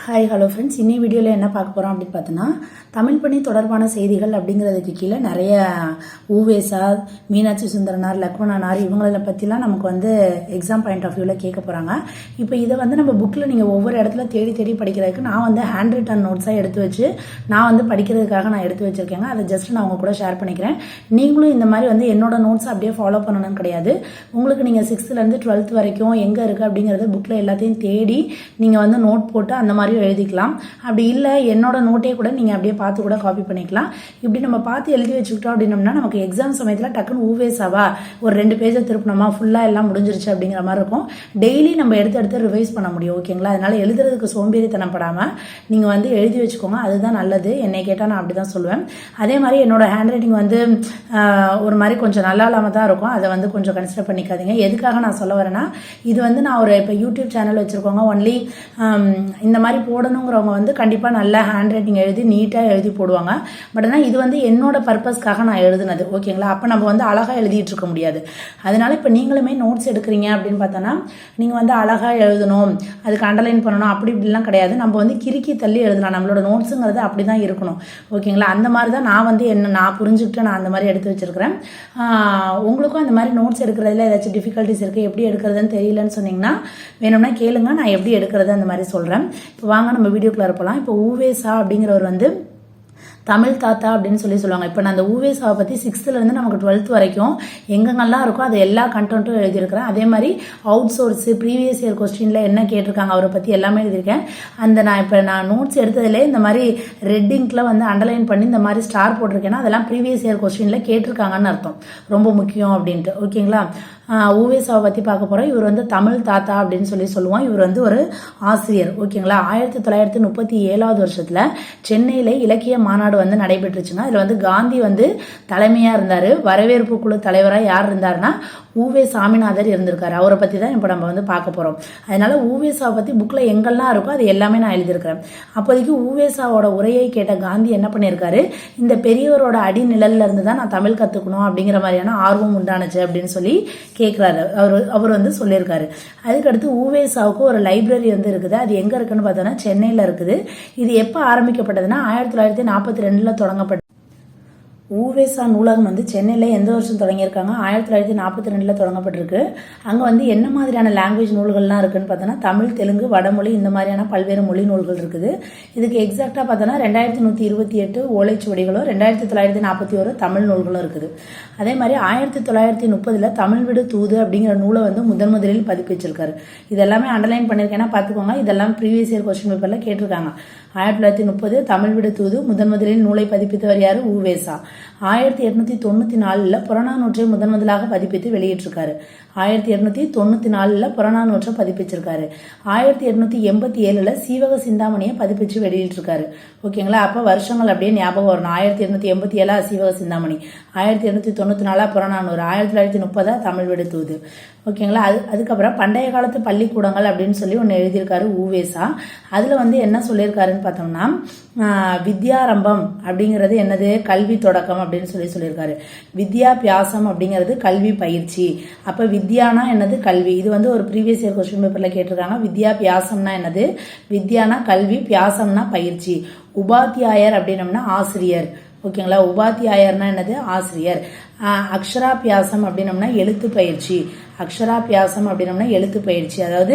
Hi hello friends, இன்னி வீடியோவில் என்ன பார்க்க போகிறோம் அப்படின்னு பார்த்தோன்னா, தமிழ் பணி தொடர்பான செய்திகள் அப்படிங்கிறதுக்கு கீழே நிறைய ஊவேசா, மீனாட்சி சுந்தரனார், லக்மணனார் இவங்களை பற்றிலாம் நமக்கு வந்து எக்ஸாம் பாயிண்ட் ஆஃப் வியூவில் கேட்க போகிறாங்க. இப்போ இதை வந்து நம்ம புக்கில் நீங்கள் ஒவ்வொரு இடத்துல தேடி தேடி படிக்கிறதுக்கு நான் வந்து ஹேண்ட் ரிட்டன் நோட்ஸாக எடுத்து வச்சு நான் வந்து படிக்கிறதுக்காக நான் எடுத்து வச்சுருக்கேங்க. அதை ஜஸ்ட் நான் உங்க கூட ஷேர் பண்ணிக்கிறேன். நீங்களும் இந்த மாதிரி வந்து என்னோட நோட்ஸ் அப்படியே ஃபாலோ பண்ணணும்னு கிடையாது. உங்களுக்கு நீங்கள் 6th-லேருந்து 12th வரைக்கும் எங்கே இருக்குது அப்படிங்கிறது புக்கில் எல்லாத்தையும் தேடி நீங்கள் வந்து நோட் போட்டு அந்த மாதிரி எழுதிக்கலாம். அப்படி இல்லை என்னோட நோட்டே கூட நீங்கள் அப்படியே பார்த்து கூட காப்பி பண்ணிக்கலாம். இப்படி நம்ம பார்த்து எழுதி வச்சுக்கிட்டோம் அப்படின்னம்னா நமக்கு எக்ஸாம் சமயத்தில் டக்குன்னு ஊவேசாவா ஒரு 2 பேஜை திருப்பினோமா ஃபுல்லாக எல்லாம் முடிஞ்சிருச்சு அப்படிங்கிற மாதிரி இருக்கும். டெய்லி நம்ம எடுத்து ரிவைஸ் பண்ண முடியும். ஓகேங்களா? அதனால எழுதுறதுக்கு சோம்பேறித்தனப்படாமல் நீங்கள் வந்து எழுதி வச்சுக்கோங்க. அதுதான் நல்லது. என்னை கேட்டால் நான் அப்படி தான் சொல்லுவேன். அதே மாதிரி என்னோட ஹேண்ட் ரைட்டிங் வந்து ஒரு மாதிரி கொஞ்சம் நல்லா இல்லாமல் தான் இருக்கும். அதை வந்து கொஞ்சம் கன்சிடர் பண்ணிக்காதீங்க. எதுக்காக நான் சொல்ல வரேன்னா, இது வந்து நான் ஒரு இப்போ யூடியூப் சேனல் வச்சுருக்கோங்க. ஒன்லி இந்த மாதிரி போடணுங்கிறவங்க வந்து கண்டிப்பாக நல்ல ஹேண்ட் ரைட்டிங் எழுதி நீட்டாக எழுதி போடுவாங்க. பட் ஆனால் இது வந்து என்னோட பர்பஸ்க்காக நான் எழுதுனது. ஓகேங்களா? அப்போ நம்ம வந்து அழகாக எழுதிட்டு இருக்க முடியாது. அதனால இப்போ நீங்களுமே நோட்ஸ் எடுக்கிறீங்க அப்படின்னு பார்த்தோன்னா, நீங்கள் வந்து அழகாக எழுதணும், அதுக்கு அண்டர்லைன் பண்ணணும் அப்படி இப்படிலாம் கிடையாது. நம்ம வந்து கிறுக்கி தள்ளி எழுதலாம். நம்மளோட நோட்ஸுங்கிறது அப்படி தான் இருக்கணும். ஓகேங்களா? அந்த மாதிரி தான் நான் வந்து நான் புரிஞ்சுக்கிட்டு நான் அந்த மாதிரி எடுத்து வச்சிருக்கிறேன். உங்களுக்கும் அந்த மாதிரி நோட்ஸ் எடுக்கிறதுல ஏதாச்சும் டிஃபிகல்ட்டிஸ் இருக்குது, எப்படி எடுக்கிறதுன்னு தெரியலன்னு சொன்னீங்கன்னா வேணும்னா கேளுங்க, நான் எப்படி எடுக்கிறது அந்த மாதிரி சொல்கிறேன். இப்போ வாங்க நம்ம வீடியோக்குள்ள இருப்பலாம். இப்போ ஊவேசா அப்படிங்கிறவர் வந்து தமிழ் தாத்தா அப்படின்னு சொல்லுவாங்க. இப்போ நான் அந்த ஊவேசாவை பற்றி 6th-லேருந்து நமக்கு 12th வரைக்கும் எங்கெங்கெல்லாம் இருக்கோ அது எல்லா கண்டென்ட்டும் எழுதியிருக்கிறேன். அதே மாதிரி அவுட் சோர்ஸு ப்ரீவியஸ் இயர் கொஸ்டினில் என்ன கேட்டிருக்காங்க அவரை பற்றி எல்லாமே எழுதியிருக்கேன். நான் நோட்ஸ் எடுத்ததிலே இந்த மாதிரி ரெட் இங்கில் வந்து அண்டர்லைன் பண்ணி இந்த மாதிரி ஸ்டார் போட்டிருக்கேன்னா அதெல்லாம் ப்ரீவியஸ் இயர் கொஸ்டினில் கேட்டிருக்காங்கன்னு அர்த்தம். ரொம்ப முக்கியம் அப்படின்ட்டு. ஓகேங்களா? ஊவேசாவை பற்றி பார்க்க போகிறோம். இவர் வந்து தமிழ் தாத்தா அப்படின்னு சொல்லுவோம். இவர் வந்து ஒரு ஆசிரியர். ஓகேங்களா? 1937 வருஷத்தில் சென்னையில் இலக்கிய மாநாடு வந்து நடைபெற்றுச்சுங்க. அதில் வந்து காந்தி வந்து தலைமையாக இருந்தார். வரவேற்பு குழு தலைவராக யார் இருந்தாருன்னா ஊவே சாமிநாதர் இருந்திருக்காரு. அவரை பற்றி தான் இப்போ நம்ம வந்து பார்க்க போகிறோம். அதனால ஊவேசாவை பற்றி புக்கில் எங்கெல்லாம் இருக்கோ அது எல்லாமே நான் எழுதியிருக்கிறேன். அப்போதைக்கு ஊவேசாவோட உரையை கேட்ட காந்தி என்ன பண்ணியிருக்காரு, இந்த பெரியவரோட அடிநிழல்ல இருந்து தான் நான் தமிழ் கற்றுக்கணும் அப்படிங்கிற மாதிரியான ஆர்வம் உண்டானுச்சு அப்படின்னு சொல்லி கேட்குறாரு. அவர் வந்து சொல்லியிருக்காரு. அதுக்கடுத்து ஊவேசாவுக்கு ஒரு லைப்ரரி வந்து இருக்குது. அது எங்கே இருக்குன்னு பார்த்தோன்னா சென்னையில் இருக்குது. இது எப்போ ஆரம்பிக்கப்பட்டதுன்னா 1942 தொடங்கப்பட்டது. ஊவேசா நூலகம் வந்து சென்னையில் எந்த வருஷம் தொடங்கியிருக்காங்க? 1942 தொடங்கப்பட்டிருக்கு. அங்கே வந்து என்ன மாதிரியான லாங்குவேஜ் நூல்கள்லாம் இருக்குன்னு பார்த்தோன்னா தமிழ், தெலுங்கு, வடமொழி இந்த மாதிரியான பல்வேறு மொழி நூல்கள் இருக்குது. இதுக்கு எக்ஸாக்டாக பார்த்தோன்னா 2128 ஓலைச்சுவடிகளும் 2941 தமிழ் நூல்களும் இருக்குது. அதே மாதிரி 1930 தமிழ் விடு தூது அப்படிங்கிற நூலை வந்து முதலில் பதிப்பிச்சிருக்காரு. இதெல்லாமே அண்டர்லைன் பண்ணியிருக்கேன்னா பார்த்துக்கோங்க. இதெல்லாம் ப்ரீவியஸ் இயர் கொஸ்டின் பேப்பரில் கேட்டிருக்காங்க. 1930 தமிழ் விடு தூது முதலில் நூலை பதிப்பித்தவர் யாரு? ஊவேசா. 1894 புறநானூற்றை முதலாக பதிப்பித்து வெளியிட்டிருக்காரு. 1894 புறநானூற்றை பதிப்பிச்சிருக்காரு. 1887 சீவக சிந்தாமணியை பதிப்பிச்சு வெளியிட்டிருக்காரு. ஓகேங்களா? அப்போ வருஷங்கள் அப்படியே ஞாபகம் வரணும். 1887 சீவக சிந்தாமணி, 1894 புறநானூறு, 1930 தமிழ் விடு தூது. ஓகேங்களா? அதுக்கப்புறம் பண்டைய காலத்து பள்ளிக்கூடங்கள் அப்படின்னு சொல்லி ஒன்று எழுதியிருக்காரு ஊவேசா. அதில் வந்து என்ன சொல்லியிருக்காருன்னு பார்த்தோம்னா, வித்யாரம்பம் அப்படிங்கிறது என்னது? கல்வி தொடக்கம் அப்படின்னு சொல்லியிருக்காரு. வித்யாபியாசம் அப்படிங்கிறது கல்வி பயிற்சி. அப்போ வித்யானா என்னது? கல்வி. இது வந்து ஒரு ப்ரீவியஸ் இயர் கொஸ்டின் பேப்பரில் கேட்டிருக்காங்க. வித்யாபியாசம்னா என்னது? வித்யானா கல்வி, பியாசம்னா பயிற்சி. உபாத்தியாயர் அப்படின்னம்னா ஆசிரியர். ஓகேங்களா? உபாத்தியாயர்னா என்னது? ஆசிரியர். அக்ஷராபியாசம் அப்படின்னம்னா எழுத்து பயிற்சி. அக்ஷராபியாசம் அப்படின்னம்னா எழுத்து பயிற்சி. அதாவது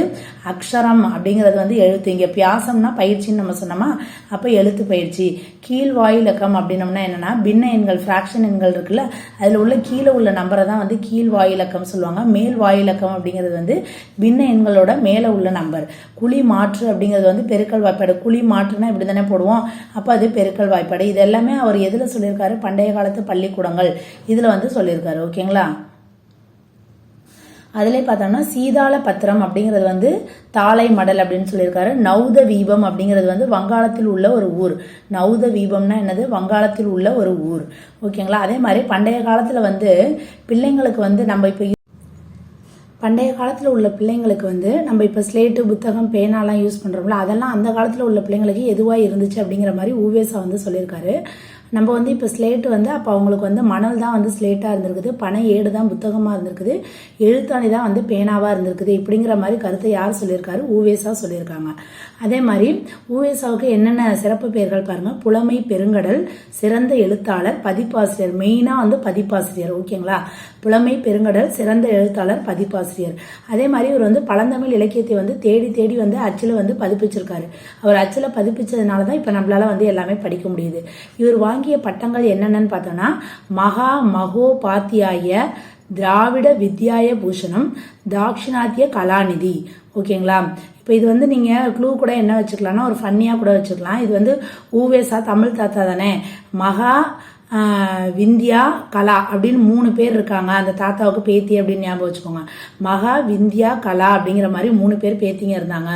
அக்ஷரம் அப்படிங்கிறது வந்து எழுத்து, இங்கே பியாசம்னா பயிற்சின்னு நம்ம சொன்னோமா, அப்போ எழுத்து பயிற்சி. கீழ் வாயிலக்கம் அப்படின்னம்னா என்னன்னா பின்ன எண்கள், ஃப்ராக்ஷன் எண்கள் இருக்குல்ல, அதில் உள்ள கீழே உள்ள நம்பரை தான் வந்து கீழ் வாயிலக்கம் சொல்லுவாங்க. மேல் வாயிலக்கம் அப்படிங்கிறது வந்து பின்ன எண்களோட மேலே உள்ள நம்பர். குழி மாற்று அப்படிங்கிறது வந்து பெருக்கல் வாய்ப்பாடு. குழி மாற்றுனா இப்படி தானே போடுவோம், அப்போ அது பெருக்கல் வாய்ப்பாடு. இது எல்லாமே அவர் எதில் சொல்லியிருக்காரு? பண்டைய காலத்து பள்ளிக்கூடங்கள் இதில் வந்து சொல்லியிருக்காரு. ஓகேங்களா? அதிலே பார்த்தோம்னா சீதாள பத்திரம் அப்படிங்கிறது வந்து தாளை மடல் அப்படின்னு சொல்லியிருக்காரு. நௌத வீபம் அப்படிங்கிறது வந்து வங்காளத்தில் உள்ள ஒரு ஊர். நௌத வீபம்னா என்னது? வங்காளத்தில் உள்ள ஒரு ஊர். ஓகேங்களா? அதே மாதிரி பண்டைய காலத்தில் வந்து பிள்ளைங்களுக்கு வந்து நம்ம இப்போ பண்டைய காலத்தில் உள்ள பிள்ளைங்களுக்கு வந்து நம்ம இப்போ ஸ்லேட்டு, புத்தகம், பேனாலாம் யூஸ் பண்ணுறோம்ல, அதெல்லாம் அந்த காலத்தில் உள்ள பிள்ளைங்களுக்கு எதுவாக இருந்துச்சு அப்படிங்கிற மாதிரி ஊவேசா வந்து சொல்லியிருக்காரு. நம்ம வந்து இப்போ ஸ்லேட்டு வந்து அப்போ அவங்களுக்கு வந்து மணல் தான் வந்து ஸ்லேட்டாக இருந்திருக்குது, பனை ஏடு தான் புத்தகமாக இருந்திருக்குது, எழுத்தாணி தான் வந்து பேனாவாக இருந்திருக்குது. இப்படிங்கிற மாதிரி கருத்தை யார் சொல்லியிருக்காரு? ஊவேசா சொல்லியிருக்காங்க. அதே மாதிரி ஊவேசாவுக்கு என்னென்ன சிறப்பு பெயர்கள் பாருங்க. புலமை பெருங்கடல், சிறந்த எழுத்தாளர், பதிப்பாசிரியர். மெயினாக வந்து பதிப்பாசிரியர். ஓகேங்களா? புலமை பெருங்கடல், சிறந்த எழுத்தாளர், பதிப்பாசிரியர். அதே மாதிரி இவர் வந்து பழந்தமிழ் இலக்கியத்தை வந்து தேடி தேடி வந்து அச்சில் வந்து பதிப்பிச்சிருக்காரு. அவர் அச்சில் பதிப்பிச்சதுனால தான் இப்போ நம்மளால வந்து எல்லாமே படிக்க முடியுது. இவர் வாங்கிய பட்டங்கள் என்னென்னு பார்த்தோம்னா மகா மகோபாத்தியாய, திராவிட வித்யாய பூஷணம், தாட்சிணாத்திய கலாநிதி. ஓகேங்களா? இப்போ இது வந்து நீங்கள் க்ளூ கூட என்ன வச்சுக்கலாம்னா ஒரு ஃபன்னியாக கூட வச்சுக்கலாம். இது வந்து ஊவேசா தமிழ் தாத்தா தானே, மகா விந்தியா கலா அப்படின்னு 3 பேர் இருக்காங்க. அந்த தாத்தாவுக்கு பேத்தி அப்படின்னு ஞாபகம் வச்சுக்கோங்க. மகா விந்தியா கலா அப்படிங்கிற மாதிரி 3 பேர் பேத்திங்க இருந்தாங்க.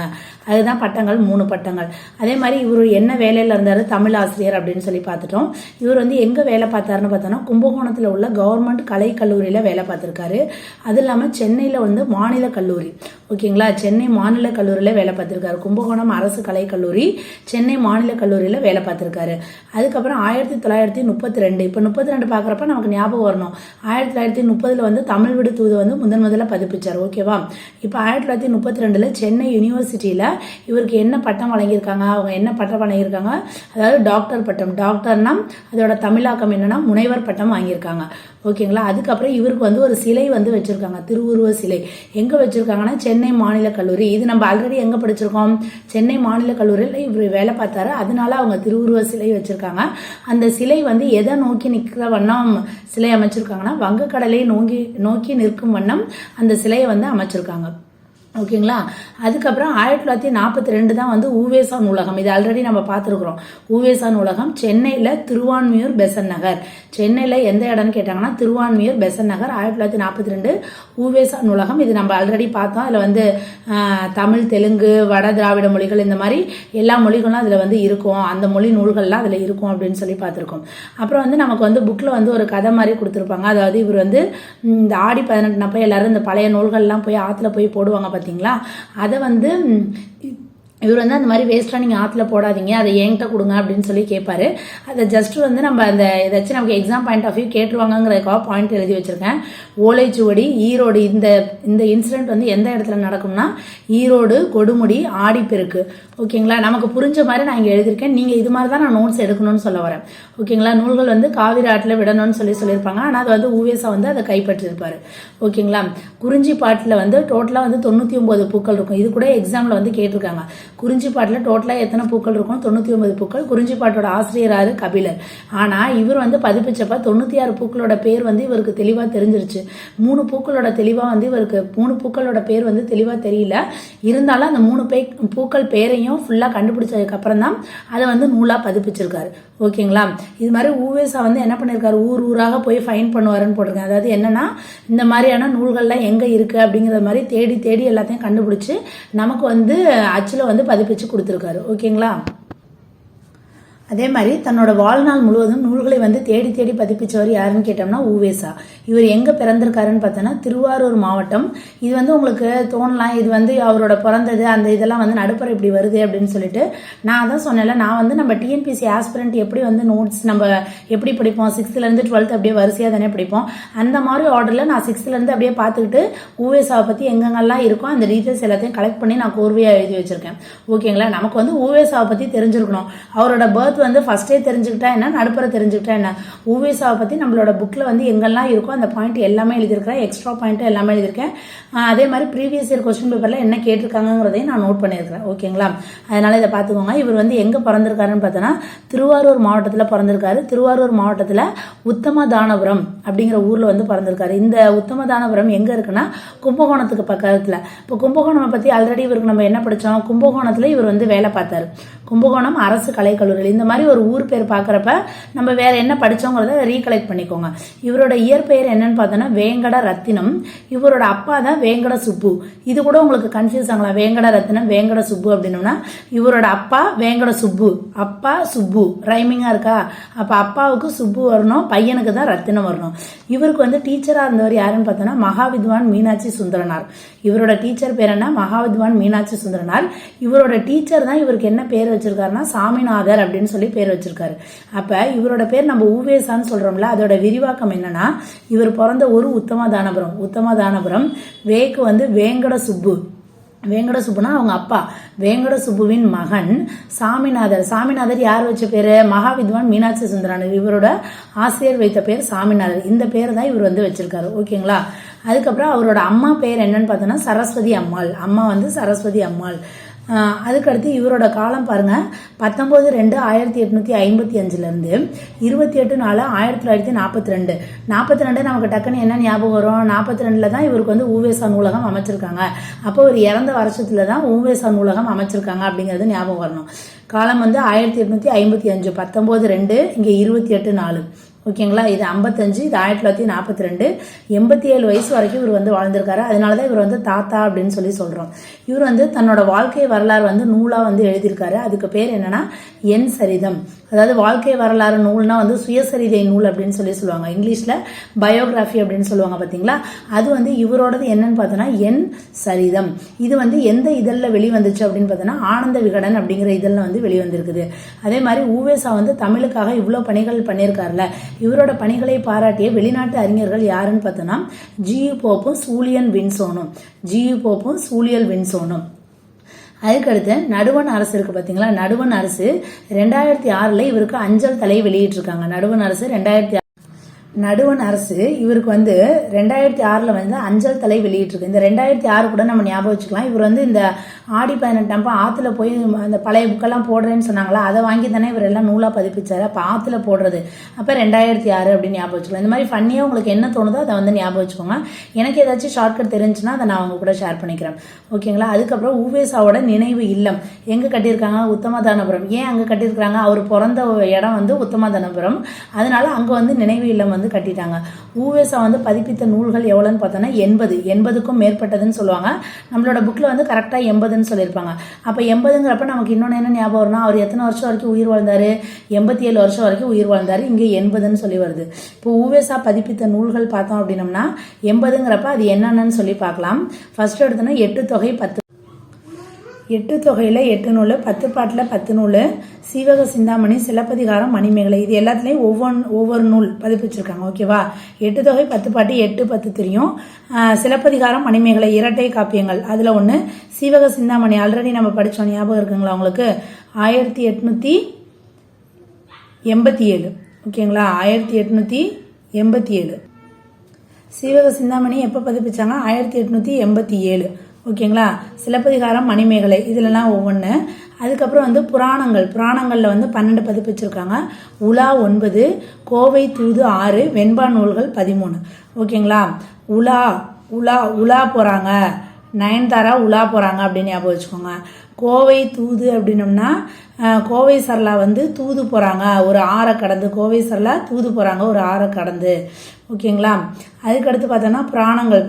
அதுதான் பட்டங்கள், 3 பட்டங்கள். அதே மாதிரி இவர் என்ன வேலையில் இருந்தார்? தமிழ் ஆசிரியர் அப்படின்னு சொல்லி பார்த்துட்டோம். இவர் வந்து எங்கே வேலை பார்த்தாருன்னு பார்த்தோன்னா கும்பகோணத்தில் உள்ள கவர்மெண்ட் கலை கல்லூரியில் வேலை பார்த்துருக்காரு. அது இல்லாமல் சென்னையில் வந்து மாநில கல்லூரி, ஓகேங்களா, சென்னை மாநில கல்லூரியில் வேலை பார்த்துருக்காரு. கும்பகோணம் அரசு கலை கல்லூரி, சென்னை மாநில கல்லூரியில் வேலை பார்த்துருக்காரு. அதுக்கப்புறம் 1932, இப்போ 32 பார்க்குறப்ப நமக்கு ஞாபகம் வரணும். 1930 வந்து தமிழ் விடு தூது வந்து முதல்ல பதிப்பிச்சார். ஓகேவா? இப்போ 1932 சென்னை யூனிவர்சிட்டியில் இவருக்கு என்ன பட்டம் வழங்கியிருக்காங்க? அவங்க என்ன பட்டம் வழங்கியிருக்காங்க? அதாவது டாக்டர் பட்டம். டாக்டர்னா அதோட தமிழாக்கம் என்னன்னா முனைவர் பட்டம் வாங்கியிருக்காங்க. ஓகேங்களா? அதுக்கப்புறம் இவருக்கு வந்து ஒரு சிலை வந்து வச்சிருக்காங்க, திருவுருவ சிலை. எங்க வச்சிருக்காங்கன்னா சென்னை மாநில கல்லூரி. இது நம்ம ஆல்ரெடி எங்க படிச்சிருக்கோம்? சென்னை மாநில கல்லூரியில் இவர் வேலை பார்த்தாரு. அதனால அவங்க திருவுருவ சிலை வச்சிருக்காங்க. அந்த சிலை வந்து எதை நோக்கி நிற்கிற வண்ணம் சிலை அமைச்சிருக்காங்கன்னா வங்கக்கடலை நோக்கி நிற்கும் வண்ணம் அந்த சிலையை வந்து அமைச்சிருக்காங்க. ஓகேங்களா? அதுக்கப்புறம் 1942 தான் வந்து ஊவேசா நூலகம். இது ஆல்ரெடி நம்ம பார்த்துருக்குறோம். ஊவேசா நூலகம் சென்னையில் திருவான்மியூர் பெசன் நகர். சென்னையில் எந்த இடம்னு கேட்டாங்கன்னா திருவான்மியூர் பெசன் நகர். 1942 ஊவேசா நூலகம். இது நம்ம ஆல்ரெடி பார்த்தோம். அதில் வந்து தமிழ், தெலுங்கு, வட திராவிட மொழிகள் இந்த மாதிரி எல்லா மொழிகளும் அதில் வந்து இருக்கும். அந்த மொழி நூல்கள்லாம் அதில் இருக்கும் அப்படின்னு சொல்லி பார்த்துருக்கோம். அப்புறம் வந்து நமக்கு வந்து புக்கில் வந்து ஒரு கதை மாதிரி கொடுத்துருப்பாங்க. அதாவது இவர் வந்து இந்த ஆடி 18 அப்போ எல்லாரும் இந்த பழைய நூல்கள்லாம் போய் ஆற்றுல போய் போடுவாங்க பார்த்தீங்களா? அதை வந்து இவர் வந்து அந்த மாதிரி வேஸ்ட்டாக நீங்கள் ஆற்றுல போடாதீங்க, அதை என்கிட்ட கொடுங்க அப்படின்னு சொல்லி கேட்பாரு. அதை ஜஸ்ட் வந்து நம்ம அந்த ஏதாச்சும் நமக்கு எக்ஸாம் பாயிண்ட் ஆஃப் வியூ கேட்டுருவாங்கிறதுக்காக பாயிண்ட் எழுதி வச்சிருக்கேன். ஓலைச்சுவடி, ஈரோடு. இந்த இன்சிடென்ட் வந்து எந்த இடத்துல நடக்கும்னா ஈரோடு, கொடுமுடி, ஆடிப்பெருக்கு. ஓகேங்களா? நமக்கு புரிஞ்ச மாதிரி நான் இங்கே எழுதியிருக்கேன். நீங்கள் இது மாதிரி தான் நான் நோட்ஸ் எடுக்கணும்னு சொல்ல வரேன். ஓகேங்களா? நூல்கள் வந்து காவிரி ஆற்றில் விடணும்னு சொல்லியிருப்பாங்க. ஆனால் அது வந்து ஊவேசா வந்து அதை கைப்பற்றிருப்பாரு. ஓகேங்களா? குறிஞ்சி பாட்டில் வந்து டோட்டலாக வந்து 99 பூக்கள் இருக்கும். இது கூட எக்ஸாமில் வந்து கேட்டிருக்காங்க. குறிஞ்சி பாட்டில் டோட்டலாக எத்தனை பூக்கள் இருக்கும்? 99 பூக்கள். குறிஞ்சி பாட்டோட ஆசிரியராரு கபிலர். ஆனால் இவர் வந்து பதிப்பிச்சப்ப 96 பூக்களோட பேர் வந்து இவருக்கு தெளிவாக தெரிஞ்சிருச்சு. 3 பூக்களோட தெளிவாக வந்து இவருக்கு 3 பூக்களோட பேர் வந்து தெளிவாக தெரியல. இருந்தாலும் அந்த 3 பூக்கள் பேரையும் ஃபுல்லாக கண்டுபிடிச்சதுக்கு அப்புறம் தான் அதை வந்து நூலாக பதிப்பிச்சிருக்காரு. ஓகேங்களா? இது மாதிரி ஊவேசா வந்து என்ன பண்ணியிருக்காரு? ஊராக போய் ஃபைன் பண்ணுவாருன்னு போட்டிருக்கேன். அதாவது என்னன்னா இந்த மாதிரியான நூல்கள்லாம் எங்கே இருக்குது அப்படிங்கிற மாதிரி தேடி தேடி எல்லாத்தையும் கண்டுபிடிச்சு நமக்கு வந்து அச்சில் வந்து பதிப்பிச்சு கொடுத்துருக்காரு. ஓகேங்களா? அதே மாதிரி தன்னோட வாழ்நாள் முழுவதும் நூல்களை வந்து தேடி தேடி பதிப்பிச்சவர் யாருன்னு கேட்டோம்னா ஊவேசா. இவர் எங்கே பிறந்திருக்காருன்னு பார்த்தோன்னா திருவாரூர் மாவட்டம். இது வந்து உங்களுக்கு தோணலாம், இது வந்து அவரோட பிறந்தது அந்த இதெல்லாம் வந்து நடுப்புற இப்படி வருது அப்படின்னு சொல்லிட்டு. நான் தான் சொன்னேன்ல, நான் வந்து நம்ம டிஎன்பிசி ஆஸ்பிரண்ட் எப்படி வந்து நோட்ஸ் நம்ம எப்படி படிப்போம், 6th-லேருந்து 12th அப்படியே வரிசையாக தானே படிப்போம். அந்த மாதிரி ஆர்டரில் நான் 6th-லேருந்து அப்படியே பார்த்துக்கிட்டு ஊவேசாவை பற்றி எங்கெங்கெல்லாம் இருக்கோ அந்த டீட்டெயில்ஸ் எல்லாத்தையும் கலெக்ட் பண்ணி நான் கோர்வையாக எழுதி வச்சிருக்கேன். ஓகேங்களா? நமக்கு வந்து ஊவேசாவை பற்றி தெரிஞ்சிருக்கணும். அவரோட பர்த் வந்து ஃபர்ஸ்டே தெரிஞ்சுக்கிட்டா என்ன, நடுப்புற தெரிஞ்சுக்கிட்டா என்ன. ஊவேசாவை பற்றி நம்மளோட புக்கில் வந்து எங்கெல்லாம் இருக்கோ அந்த பாயிண்ட் எல்லாமே எழுதியிருக்கிறேன். எக்ஸ்ட்ரா பாயிண்ட் எல்லாமே எழுதியிருக்கேன். அதே மாதிரி ப்ரீவியஸ் இயர் கொஸ்டின் பேப்பரில் என்ன கேட்டிருக்காங்கிறதையும் நான் நோட் பண்ணியிருக்கிறேன். ஓகேங்களா? அதனால இதை பார்த்துக்கோங்க. இவர் வந்து எங்கே பிறந்திருக்காருன்னு பார்த்தோன்னா திருவாரூர் மாவட்டத்தில் பிறந்திருக்காரு. திருவாரூர் மாவட்டத்தில் உத்தமதானபுரம் அப்படிங்கிற ஊரில் வந்து பிறந்திருக்காரு. இந்த உத்தமதானபுரம் எங்கே இருக்குன்னா கும்பகோணத்துக்கு பக்கத்தில். இப்போ கும்பகோணம் பற்றி ஆல்ரெடி இவருக்கு நம்ம என்ன படித்தோம்? கும்பகோணத்தில் இவர் வந்து வேலை பார்த்தாரு. கும்பகோணம் அரசு கலைக்கல்லூரியில். இந்த மாதிரி ஒரு ஊர் பேர் பார்க்குறப்ப நம்ம வேற என்ன படித்தோங்கிறத ரீகலெக்ட் பண்ணிக்கோங்க. இவரோட இயற்பெயர் என்னன்னு பார்த்தோன்னா வேங்கட ரத்தினம். இவரோட அப்பா தான் வேங்கட சுப்பு. இது கூட உங்களுக்கு கன்ஃபியூஸ் ஆகலாம். வேங்கட ரத்தினம், வேங்கட சுப்பு அப்படின்னோம்னா இவரோட அப்பா வேங்கட சுப்பு, அப்பா சுப்பு. ரைமிங்காக இருக்கா? அப்போ அப்பாவுக்கு சுப்பு வரணும், பையனுக்கு தான் ரத்தினம் வரணும். இவருக்கு வந்து டீச்சராக இருந்தவர் யாருன்னு பார்த்தோன்னா மகாவித்வான் மீனாட்சி சுந்தரனார். இவரோட டீச்சர் பேர் என்ன? மகாவித்வான் மீனாட்சி சுந்தரனார். இவரோட டீச்சர் தான் இவருக்கு என்ன பேர் வச்சிருக்காருன்னா சாமிநாதர் அப்படின்னு சொல்லி பேர் வச்சிருக்காரு. அப்ப இவரோட பேர் நம்ம ஊவேசான்னு சொல்றோம்ல, அதோட விரிவாக்கம் என்னன்னா, இவர் பிறந்த ஊர் உத்தமதானபுரம். வேக்கு வந்து வேங்கட சுப்புனா அவங்க அப்பா. வேங்கட சுப்புவின் மகன் சாமிநாதர் யார் வச்ச பேரு? மகாவித்வான் மீனாட்சி சுந்தரனார். இவரோட ஆசிரியர் வைத்த பேர் சாமிநாதர். இந்த பேர் தான் இவர் வந்து வச்சிருக்காரு. ஓகேங்களா? அதுக்கப்புறம் அவரோட அம்மா பேர் என்னன்னு பார்த்தோன்னா சரஸ்வதி அம்மாள். அம்மா வந்து சரஸ்வதி அம்மாள். அதுக்கடுத்து இவரோட காலம் பாருங்க, 19/2/1855 28/4/1942. 42 நமக்கு டக்குன்னு என்ன ஞாபகம் வரும்? 42 தான் இவருக்கு வந்து ஊவேசா நூலகம் அமைச்சிருக்காங்க. அப்போ ஒரு இறந்த வருஷத்துல தான் ஊவேசா நூலகம் அமைச்சிருக்காங்க அப்படிங்கிறது ஞாபகம் வரணும். காலம் வந்து 1855, 19/2, இங்க 28/4. ஓகேங்களா? இது 55, இது 1942. 87 வயசு வரைக்கும் இவர் வந்து வாழ்ந்திருக்காரு. அதனாலதான் இவர் வந்து தாத்தா அப்படின்னு சொல்லி சொல்றோம். இவர் வந்து தன்னோட வாழ்க்கை வரலாறு வந்து நூலா வந்து எழுதியிருக்காரு. அதுக்கு பேர் என்னன்னா என் சரிதம். அதாவது வாழ்க்கை வரலாறு நூல்னா வந்து சுயசரிதை நூல் அப்படின்னு சொல்லி சொல்லுவாங்க. இங்கிலீஷ்ல பயோகிராஃபி அப்படின்னு சொல்லுவாங்க பாத்தீங்களா? அது வந்து இவரோடது என்னன்னு பார்த்தோன்னா என் சரிதம். இது வந்து எந்த இதழில் வெளிவந்துச்சு அப்படின்னு பார்த்தோன்னா ஆனந்த விகடன் அப்படிங்கிற இதழில் வந்து வெளிவந்திருக்குது. அதே மாதிரி ஊவேசா வந்து தமிழுக்காக இவ்வளவு பணிகள் பண்ணியிருக்காருல, இவரோட பணிகளை பாராட்டிய வெளிநாட்டு அறிஞர்கள் யாருன்னு பார்த்தோன்னா ஜியு போப்பும் சூலியல் வின்சோனும். அதுக்கடுத்து நடுவண் அரசு இருக்கு பாத்தீங்களா? நடுவண் அரசு 2006 இவருக்கு அஞ்சல் தலை வெளியிட்டிருக்காங்க. நடுவண் அரசு இவருக்கு வந்து 2006 வந்து அஞ்சல் தலை வெளியிட்டிருக்கு. இந்த 2006 கூட நம்ம ஞாபகம் வச்சுக்கலாம். இவர் வந்து இந்த ஆடி 18 ஆத்துல போய் அந்த பழைய புக்கெல்லாம் போடுறேன்னு சொன்னாங்களா, அதை வாங்கி தானே இவர் எல்லாம் நூலா பதிப்பிச்சாரு. அப்ப ஆத்துல போடுறது அப்ப 2006 அப்படின்னு ஞாபகம் வச்சுக்கலாம். இந்த மாதிரி ஃபன்னியா உங்களுக்கு என்ன தோணுதோ அதை வந்து ஞாபகம் வச்சுக்கோங்க. எனக்கு ஏதாச்சும் ஷார்ட்கட் தெரிஞ்சுன்னா அதை நான் அவங்க கூட ஷேர் பண்ணிக்கிறேன். ஓகேங்களா? அதுக்கப்புறம் ஊவேசாவோட நினைவு இல்லம் எங்க கட்டியிருக்காங்க? உத்தமதானபுரம். ஏன் அங்க கட்டியிருக்காங்க? அவர் பிறந்த இடம் வந்து உத்தமதானபுரம். அதனால அங்க வந்து நினைவு இல்லம் வந்து கட்டிட்டாங்க. ஊவேசா வந்து பதிப்பித்த நூல்கள் எவ்வளவுன்னு பார்த்தோன்னா 80க்கும் மேற்பட்டதுன்னு சொல்லுவாங்க. நம்மளோட புக்ல வந்து கரெக்டா 80ன்னு சொல்லியிருப்பாங்க. அப்ப 80ங்கிறப்ப நமக்கு இன்னொன்னு என்ன ஞாபகம் வரும்னா, அவர் எத்தனை வருஷம் வரைக்கும் உயிர் வாழ்ந்தாரு? 87 வருஷம் வரைக்கும் உயிர் வாழ்ந்தாரு. இங்க 80ன்னு சொல்லி வருது. இப்போ ஊவேசா பதிப்பித்த நூல்கள் பார்த்தோம் அப்படின்னம்னா 80ங்கிறப்ப அது என்னன்னு சொல்லி பார்க்கலாம். ஃபர்ஸ்ட் எடுத்தோன்னா 8 தொகை 10. 8 தொகையில 8 நூல், 10 பாட்டுல 10 நூல், சீவக சிந்தாமணி, சிலப்பதிகாரம், மணிமேகலை, இது எல்லாத்துலயும் ஒவ்வொரு நூல் பதிப்பிச்சிருக்காங்க. ஓகேவா? 8 தொகை 10 பாட்டு 8 10 தெரியும். சிலப்பதிகாரம், மணிமேகலை இரட்டை காப்பியங்கள், அதுல ஒண்ணு. சீவக சிந்தாமணி ஆல்ரெடி நம்ம படிச்சோம், ஞாபகம் இருக்குங்களா உங்களுக்கு? 1887. ஓகேங்களா? 1887. சீவக சிந்தாமணி எப்ப பதிப்பிச்சாங்க? 1887. ஓகேங்களா? சிலப்பதிகாரம், மணிமேகலை, இதுலலாம் ஒவ்வொன்று. அதுக்கப்புறம் வந்து புராணங்கள்ல வந்து 12 பதிப்பிச்சிருக்காங்க. உலா 9, கோவை தூது 6, வெண்பா நூல்கள் 13. ஓகேங்களா? உலா போறாங்க, நயன்தாரா உலா போறாங்க அப்படின்னு ஞாபகம் வச்சுக்கோங்க. கோவை தூது அப்படின்னம்னா கோவை சரளா வந்து தூது போறாங்க ஒரு ஆறை கடந்து. கோவை சரளா தூது போறாங்க ஒரு ஆறை கடந்து. ஓகேங்களா? அதுக்கடுத்து பார்த்தோன்னா புராணங்கள்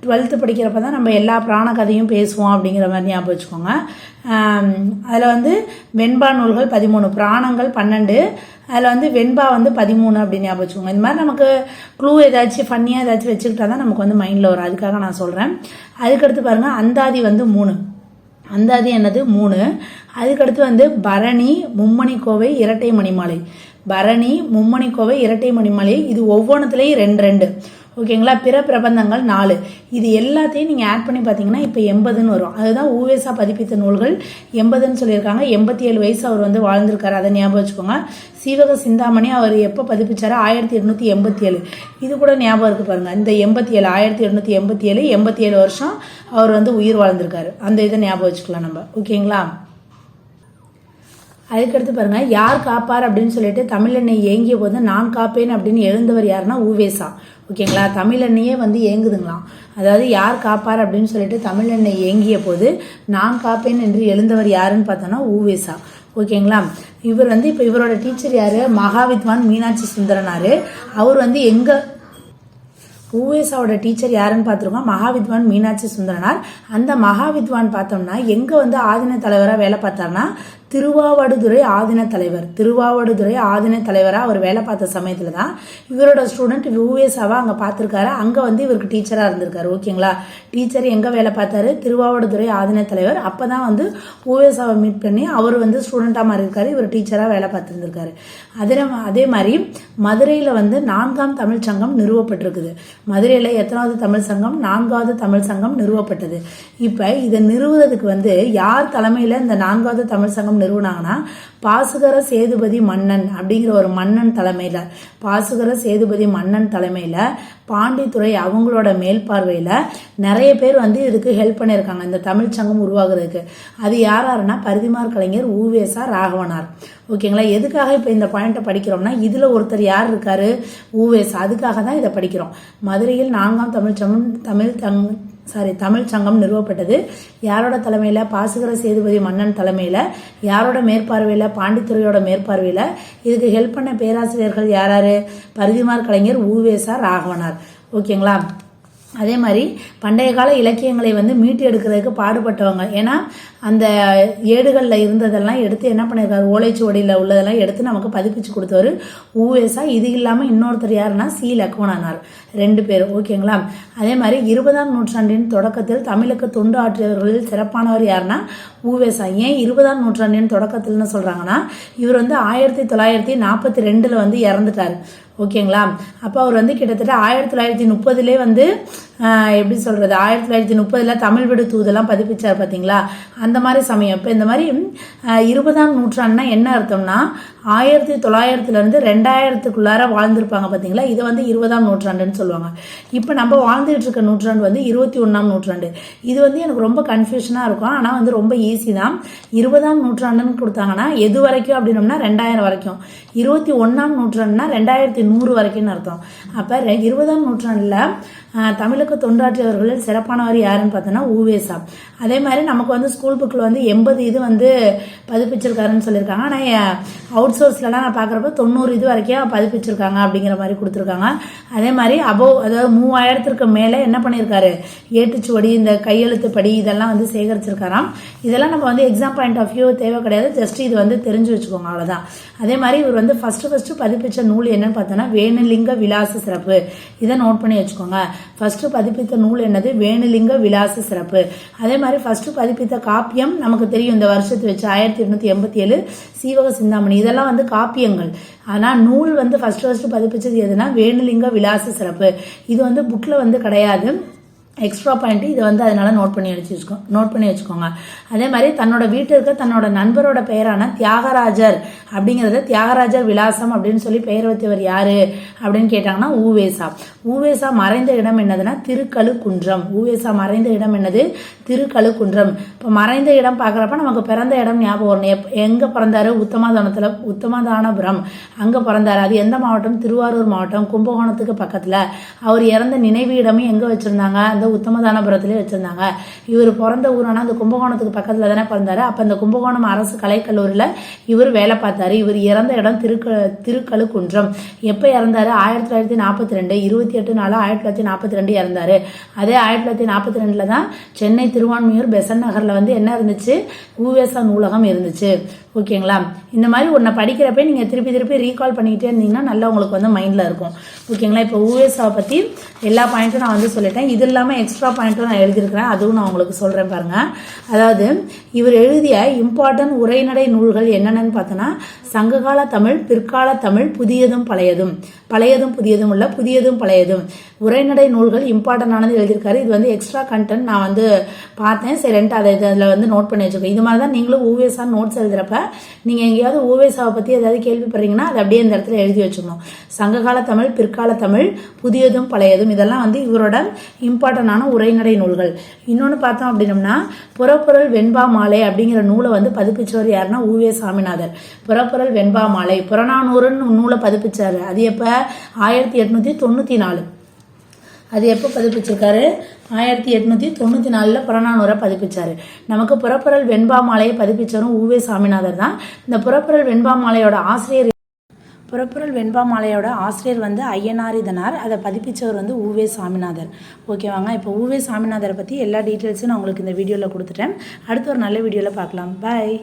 12th படிக்கிறப்ப தான் நம்ம எல்லா புராண கதையும் பேசுவோம் அப்படிங்கிற மாதிரி ஞாபகம் வச்சுக்கோங்க. அதில் வந்து வெண்பா நூல்கள் 13, புராணங்கள் 12, அதில் வந்து வெண்பா வந்து 13 அப்படின்னு ஞாபகம் வச்சுக்கோங்க. இந்த மாதிரி நமக்கு க்ளூ ஏதாச்சும் ஃபன்னியாக ஏதாச்சும் வச்சுக்கிட்டா தான் நமக்கு வந்து மைண்டில் வரும். அதுக்காக நான் சொல்கிறேன். அதுக்கடுத்து பாருங்கள், அந்தாதி வந்து 3. அந்தாதி என்னது? 3. அதுக்கடுத்து வந்து பரணி, மும்மணிக்கோவை, இரட்டை மணிமாலை. பரணி, மும்மணிக்கோவை, இரட்டை மணிமாலை, இது ஒவ்வொன்றுத்துலேயும் 2. ஓகேங்களா? பிற பிரபந்தங்கள் 4. இது எல்லாத்தையும் நீங்கள் ஆட் பண்ணி பார்த்தீங்கன்னா இப்போ 80ன்னு வரும். அதுதான் ஊவேசா பதிப்பித்த நூல்கள் 80ன்னு சொல்லியிருக்காங்க. 87 வயசு அவர் வந்து வாழ்ந்திருக்காரு, அதை ஞாபகம் வச்சுக்கோங்க. சீவக சிந்தாமணி அவர் எப்போ பதிப்பிச்சாரு? 1887. இது கூட ஞாபகம் இருக்கு பாருங்க. இந்த 87, 1887, 87 வருஷம் அவர் வந்து உயிர் வாழ்ந்திருக்காரு. அந்த இதை ஞாபகம் வச்சுக்கலாம் நம்ம. ஓகேங்களா? அதுக்கடுத்து பாருங்க, யார் காப்பார் அப்படின்னு சொல்லிட்டு தமிழெண்ணை ஏங்கிய போது நான் காப்பேன் அப்படின்னு எழுந்தவர் யாருன்னா ஊவேசா. ஓகேங்களா? தமிழெண்ணையே வந்து ஏங்குதுங்களாம். அதாவது யார் காப்பார் அப்படின்னு சொல்லிட்டு தமிழெண்ணை ஏங்கிய போது நான் காப்பேன் என்று எழுந்தவர் யாருன்னு பார்த்தோன்னா ஊவேசா. ஓகேங்களா? இவர் வந்து இப்போ இவரோட டீச்சர் யாரு? மகாவித்வான் மீனாட்சி சுந்தரனார். அவர் வந்து எங்க ஊவேசாவோட டீச்சர் யாருன்னு பார்த்துருக்கோம், மகாவித்வான் மீனாட்சி சுந்தரனார். அந்த மகாவித்வான் பார்த்தோம்னா எங்க வந்து ஆதின தலைவராக வேலை பார்த்தாருன்னா திருவாவடுதுறை ஆதீன தலைவராக அவர் வேலை பார்த்த சமயத்தில் தான் இவரோட ஸ்டூடெண்ட் ஊவேசாவை அங்கே பார்த்துருக்காரு. அங்கே வந்து இவருக்கு டீச்சராக இருந்திருக்காரு. ஓகேங்களா, டீச்சர் எங்கே வேலை பார்த்தாரு? திருவாவடுதுறை ஆதீன தலைவர். அப்போ தான் வந்து ஊவேசாவை மீட் பண்ணி அவர் வந்து ஸ்டூடெண்ட்டாக மாறி இருக்காரு, இவர் டீச்சராக வேலை பார்த்துருந்துருக்காரு. அதே மாதிரி மதுரையில் வந்து 4ஆம் தமிழ் சங்கம் நிறுவப்பட்டிருக்குது. மதுரையில் எத்தனாவது தமிழ் சங்கம்? 4வது தமிழ் சங்கம் நிறுவப்பட்டது. இப்போ இதை நிறுவுவதற்கு வந்து யார் தலைமையில் இந்த 4வது தமிழ் சங்கம் நிறுவனாங்கன்னா பாசுகர சேதுபதி மன்னன் அப்படிங்கிற ஒரு மன்னன் தலைமையில், பாண்டித்துறை அவங்களோட மேல்பார்வையில் நிறைய பேர் வந்து இதுக்கு ஹெல்ப் பண்ணியிருக்காங்க, இந்த தமிழ் சங்கம் உருவாகிறதுக்கு. அது யாருன்னா பரிதிமார் கலைஞர், ஊவேசா, ராகவனார். ஓகேங்களா, எதுக்காக இப்போ இந்த பாயிண்ட்டை படிக்கிறோம்னா இதில் ஒருத்தர் யார் இருக்காரு? ஊவேசா. அதுக்காக தான் இதை படிக்கிறோம். மதுரையில் 4ஆம் தமிழ் சங்கம் நிறுவப்பட்டது. யாரோட தலைமையில்? பாசுகர சேதுபதி மன்னன் தலைமையில். யாரோட மேற்பார்வையில்? பாண்டித்துறையோட மேற்பார்வையில். இதுக்கு ஹெல்ப் பண்ண பேராசிரியர்கள் யாராரு? பரிதிமார் கலைஞர், ஊவேசா, ராகவனார். ஓகேங்களா, அதே மாதிரி பண்டைய கால இலக்கியங்களை வந்து மீட்டு எடுக்கிறதுக்கு பாடுபட்டவங்க. ஏன்னா அந்த ஏடுகளில் இருந்ததெல்லாம் எடுத்து என்ன பண்ணியிருக்காரு? ஓலைச்சுவடியில் உள்ளதெல்லாம் எடுத்து நமக்கு பதிப்பிச்சு கொடுத்தவர் ஊவேசா. இது இல்லாமல் இன்னொருத்தர் யாருன்னா சி. லக்வனானார். 2 பேர். ஓகேங்களா, அதே மாதிரி 20ஆம் நூற்றாண்டின் தொடக்கத்தில் தமிழுக்கு தொண்டு ஆற்றியவர்களில் சிறப்பானவர் யாருன்னா ஊவேசா. ஏன் 20ஆம் நூற்றாண்டின் தொடக்கத்தில்னு சொல்கிறாங்கன்னா இவர் வந்து 1942 வந்து இறந்துட்டார். ஓகேங்களா, அப்போ அவர் வந்து கிட்டத்தட்ட 1930 வந்து எப்படி சொல்கிறது, 1930 தமிழ் விடு தூதெல்லாம் பதிப்பிச்சார் பார்த்தீங்களா, அந்த மாதிரி சமயம். இப்போ இந்த மாதிரி 20ஆம் நூற்றாண்டுனா என்ன அர்த்தம்னா 1900 2000 வாழ்ந்திருப்பாங்க பார்த்தீங்களா, இதை வந்து 20ஆம் நூற்றாண்டுன்னு சொல்லுவாங்க. இப்போ நம்ம வாழ்ந்துகிட்டு இருக்க நூற்றாண்டு வந்து 21ஆம் நூற்றாண்டு. இது வந்து எனக்கு ரொம்ப கன்ஃபியூஷனாக இருக்கும், ஆனால் வந்து ரொம்ப ஈஸி தான். 20ஆம் நூற்றாண்டுன்னு கொடுத்தாங்கன்னா எது வரைக்கும் அப்படின்னோம்னா 2000 வரைக்கும். 21ஆம் நூற்றாண்டுனா 2100 வரைக்கும்னு அர்த்தம். அப்போ 20ஆம் நூற்றாண்டில் தமிழுக்கு தொண்டாற்றியவர்களில் சிறப்பானவர் யாருன்னு பார்த்தோன்னா ஊவேசா. அதே மாதிரி நமக்கு வந்து ஸ்கூல் புக்கில் வந்து 80 இது வந்து பதிப்பிச்சிருக்காருன்னு சொல்லியிருக்காங்க. ஆனால் அவுட் சோர்ஸ்லலாம் நான் பார்க்குறப்ப 90 இது வரைக்கும் பதிப்பிச்சிருக்காங்க அப்படிங்கிற மாதிரி கொடுத்துருக்காங்க. அதே மாதிரி அதாவது 3000க்கு மேலே என்ன பண்ணியிருக்காரு? ஏட்டுச்சுவடி, இந்த கையெழுத்துப்படி இதெல்லாம் வந்து சேகரிச்சிருக்காராம். இதெல்லாம் நம்ம வந்து எக்ஸாம் பாயிண்ட் ஆஃப் வியூ தேவை கிடையாது, ஜஸ்ட் இது வந்து தெரிஞ்சு வச்சுக்கோங்க, அவ்வளோதான். அதே மாதிரி இவர் வந்து ஃபர்ஸ்ட் பதிப்பிச்ச நூல் என்னன்னு பார்த்தோன்னா வேணுலிங்க விலாச சிறப்பு. இதை நோட் பண்ணி வச்சுக்கோங்க. ஃபர்ஸ்ட் பதிப்பித்த நூல் என்னது? வேணுலிங்க விலாச சிறப்பு. அதே மாதிரி ஃபர்ஸ்ட் பதிப்பித்த காப்பியம் நமக்கு தெரியும், இந்த வருஷத்தை வச்சு 1887 சீவக சிந்தாமணி. இதெல்லாம் வந்து காப்பியங்கள். ஆனால் நூல் வந்து ஃபர்ஸ்ட் பதிப்பிச்சது எதுனா வேணுலிங்க விலாச சிறப்பு. இது வந்து புக்கில் வந்து கிடையாது, எக்ஸ்ட்ரா பாயிண்ட். இதை வந்து அதனால நோட் பண்ணி வச்சுக்கோங்க. அதே மாதிரி தன்னோட வீட்டிற்கு தன்னோட நண்பரோட பெயரான தியாகராஜர் அப்படிங்கிறத தியாகராஜர் விலாசம் அப்படின்னு சொல்லி பெயர் வைத்தவர் யாரு அப்படின்னு கேட்டாங்கன்னா ஊவேசா. ஊவேசா மறைந்த இடம் என்னதுன்னா திருக்கழுக்குன்றம். ஊவேசா மறைந்த இடம் என்னது? திருக்கழுக்குன்றம். இப்போ மறைந்த இடம் பார்க்குறப்ப நமக்கு பிறந்த இடம் ஞாபகம் வரணும். எங்கே பிறந்தாரு? உத்தமதானபுரம் அங்கே பிறந்தாரு. அது எந்த மாவட்டம்? திருவாரூர் மாவட்டம், கும்பகோணத்துக்கு பக்கத்தில். அவர் இறந்த நினைவு இடமும் எங்கே வச்சிருந்தாங்க? உத்தமதானபுரத்திலே வச்சிருந்தாங்க. இவர் பிறந்த ஊரான அந்த கும்பகோணத்துக்கு பக்கத்துல தானே பிறந்தாரு. அப்ப அந்த கும்பகோணம் அரசு கலைக்கல்லூரியில இவர் வேலை பார்த்தாரு. இவர் இறந்த இடம் திருக்கழுக்குன்றம். எப்ப இறந்தாரு? 1942 28/4/1942 இறந்தாரு. அதே 1942 தான் சென்னை திருவான்மியூர் பெசன் நகர்ல வந்து என்ன இருந்துச்சு? ஊவேசா நூலகம் இருந்துச்சு. ஓகேங்களா, இந்த மாதிரி ஒன்றை படிக்கிறப்ப நீங்கள் திருப்பி ரீகால் பண்ணிக்கிட்டே இருந்தீங்கன்னா நல்லா உங்களுக்கு வந்து மைண்டில் இருக்கும். ஓகேங்களா, இப்போ ஊவேசாவை பற்றி எல்லா பாயிண்ட்டும் நான் வந்து சொல்லிட்டேன். இது இல்லாமல் எக்ஸ்ட்ரா பாயிண்ட்டும் நான் எழுதியிருக்கிறேன், அதுவும் நான் உங்களுக்கு சொல்கிறேன் பாருங்கள். அதாவது இவர் எழுதிய இம்பார்ட்டன்ட் உரைநடை நூல்கள் என்னென்னு பார்த்தோன்னா சங்ககால தமிழ், பிற்கால தமிழ், புதியதும் பழையதும், புதியதும் உள்ள புதியதும் பழையதும் உரைநடை நூல்கள் இம்பார்ட்டன்டானது எழுதியிருக்காரு. இது வந்து எக்ஸ்ட்ரா கண்டென்ட் நான் வந்து பார்த்தேன், சரின்ட்டு அதை இதில் வந்து நோட் பண்ணி வச்சுருக்கேன். இது மாதிரி தான் நீங்களும் ஊவேசா நோட்ஸ் எழுதுறப்ப நீங்கள் எங்கேயாவது ஊவேசாவை பற்றி ஏதாவது கேள்விப்படுறீங்கன்னா அது அப்படியே இந்த இடத்துல எழுதி வச்சுக்கணும். சங்ககால தமிழ், பிற்கால தமிழ், புதியதும் பழையதும், இதெல்லாம் வந்து இவரோட இம்பார்ட்டன்டான உரைநடை நூல்கள். இன்னொன்று பார்த்தோம் அப்படின்னம்னா புறப்பொருள் வெண்பா மாலை அப்படிங்கிற நூலை வந்து பதிப்பிச்சவர் யாருன்னா ஊவே சாமிநாதர். புறப்பொருள் வெண்பா மாலை புறநானூறுன்னு நூலை பதிப்பிச்சாரு. அது எப்போ? 1894. அது எப்போ பதிப்பிச்சிருக்காரு? 1894 புறநானூரை பதிப்பிச்சாரு. நமக்கு புறப்பொருள் வெண்பா மாலையை பதிப்பிச்சவரும் ஊவே சாமிநாதர் தான். இந்த புறப்பொருள் வெண்பா மாலையோட ஆசிரியர் வந்து ஐயனாரிதனார். அதை பதிப்பிச்சவர் வந்து ஊவே சாமிநாதர். ஓகேவாங்க, இப்போ ஊவே சாமிநாதரை பற்றி எல்லா டீட்டெயில்ஸும் நான் உங்களுக்கு இந்த வீடியோவில் கொடுத்துட்டேன். அடுத்து ஒரு நல்ல வீடியோவில் பார்க்கலாம். பாய்.